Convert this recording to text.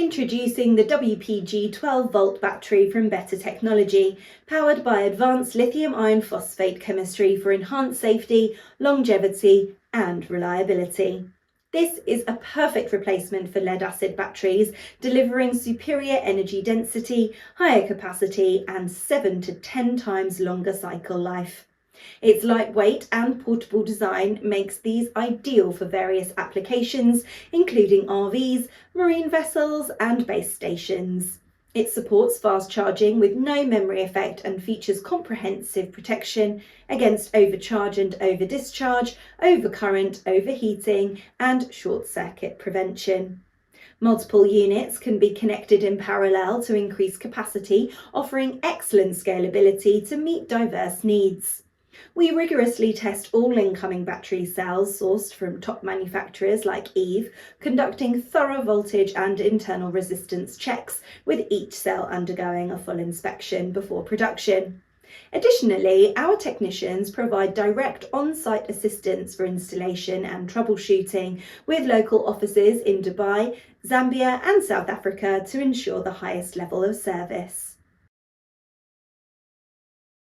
Introducing the WPG 12-volt battery from Better Technology, powered by advanced lithium iron phosphate chemistry for enhanced safety, longevity and reliability. This is a perfect replacement for lead-acid batteries, delivering superior energy density, higher capacity and 7 to 10 times longer cycle life. Its lightweight and portable design makes these ideal for various applications, including RVs, marine vessels and base stations. It supports fast charging with no memory effect and features comprehensive protection against overcharge and overdischarge, overcurrent, overheating and short circuit prevention. Multiple units can be connected in parallel to increase capacity, offering excellent scalability to meet diverse needs. We rigorously test all incoming battery cells sourced from top manufacturers like Eve, conducting thorough voltage and internal resistance checks, with each cell undergoing a full inspection before production. Additionally, our technicians provide direct on-site assistance for installation and troubleshooting, with local offices in Dubai, Zambia and South Africa to ensure the highest level of service.